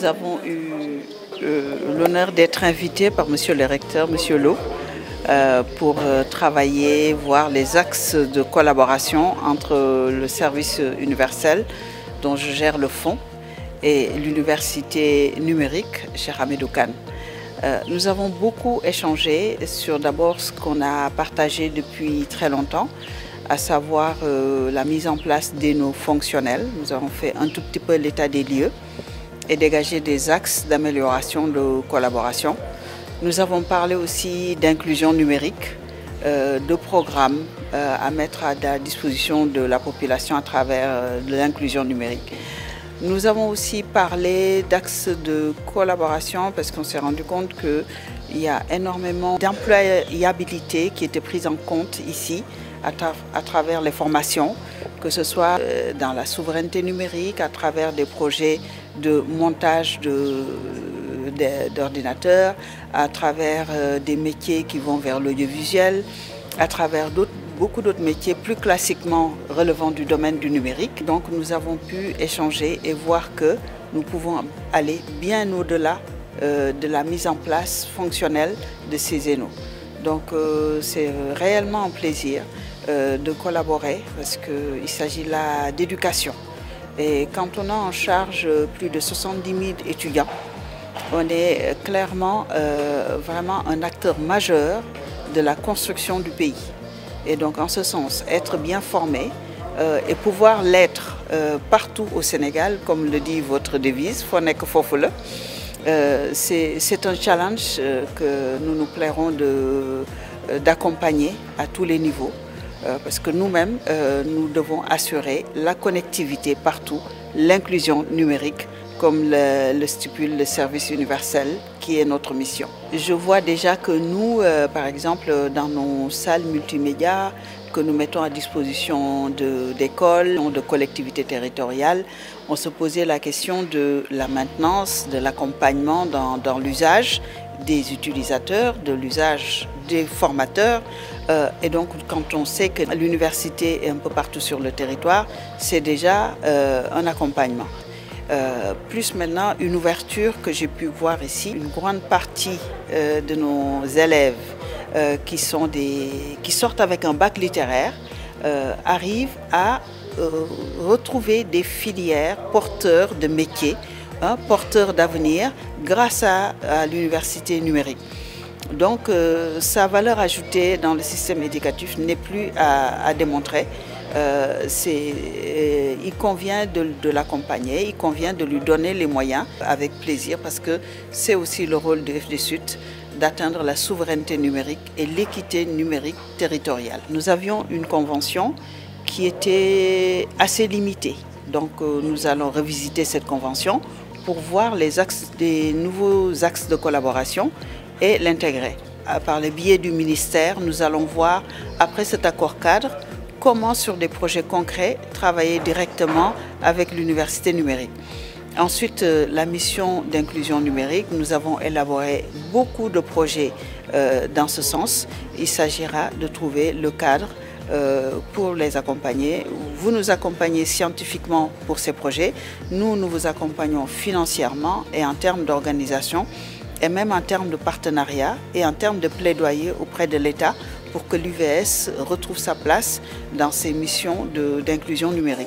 Nous avons eu l'honneur d'être invités par Monsieur le recteur, Monsieur Lo, pour travailler, voir les axes de collaboration entre le service universel dont je gère le fonds et l'université numérique Cheikh Hamidou Kane. Nous avons beaucoup échangé sur d'abord ce qu'on a partagé depuis très longtemps, à savoir la mise en place d'ENO fonctionnels. Nous avons fait un tout petit peu l'état des lieux et dégagé des axes d'amélioration de collaboration. Nous avons parlé aussi d'inclusion numérique, de programmes à mettre à la disposition de la population à travers l'inclusion numérique. Nous avons aussi parlé d'axes de collaboration parce qu'on s'est rendu compte qu'il y a énormément d'employabilité qui était prise en compte ici à travers les formations, que ce soit dans la souveraineté numérique, à travers des projets de montage d'ordinateurs, à travers des métiers qui vont vers l'audiovisuel, à travers beaucoup d'autres métiers plus classiquement relevant du domaine du numérique. Donc nous avons pu échanger et voir que nous pouvons aller bien au-delà de la mise en place fonctionnelle de ces ENO. Donc c'est réellement un plaisir de collaborer parce qu'il s'agit là d'éducation. Et quand on a en charge plus de 70 000 étudiants, on est clairement vraiment un acteur majeur de la construction du pays. Et donc en ce sens, être bien formé et pouvoir l'être partout au Sénégal, comme le dit votre devise, faut nek fofu la, c'est un challenge que nous nous plairons d'accompagner à tous les niveaux. Parce que nous-mêmes, nous devons assurer la connectivité partout, l'inclusion numérique, comme le stipule le service universel, qui est notre mission. Je vois déjà que nous, par exemple, dans nos salles multimédia, que nous mettons à disposition d'écoles, de collectivités territoriales, on se posait la question de la maintenance, de l'accompagnement dans l'usage des utilisateurs, de l'usage des formateurs. Et donc quand on sait que l'université est un peu partout sur le territoire, c'est déjà un accompagnement. Plus maintenant une ouverture que j'ai pu voir ici. Une grande partie de nos élèves qui sortent avec un bac littéraire arrivent à retrouver des filières porteurs de métiers, porteurs d'avenir grâce à l'université numérique. Donc sa valeur ajoutée dans le système éducatif n'est plus à démontrer. Il convient de l'accompagner, il convient de lui donner les moyens avec plaisir parce que c'est aussi le rôle de FDSUT d'atteindre la souveraineté numérique et l'équité numérique territoriale. Nous avions une convention qui était assez limitée. Donc nous allons revisiter cette convention pour voir des nouveaux axes de collaboration et l'intégrer. Par le biais du ministère, nous allons voir, après cet accord cadre, comment sur des projets concrets travailler directement avec l'université numérique. Ensuite, la mission d'inclusion numérique, nous avons élaboré beaucoup de projets dans ce sens. Il s'agira de trouver le cadre pour les accompagner. Vous nous accompagnez scientifiquement pour ces projets. Nous vous accompagnons financièrement et en termes d'organisation et même en termes de partenariat et en termes de plaidoyer auprès de l'État pour que l'UVS retrouve sa place dans ses missions d'inclusion numérique.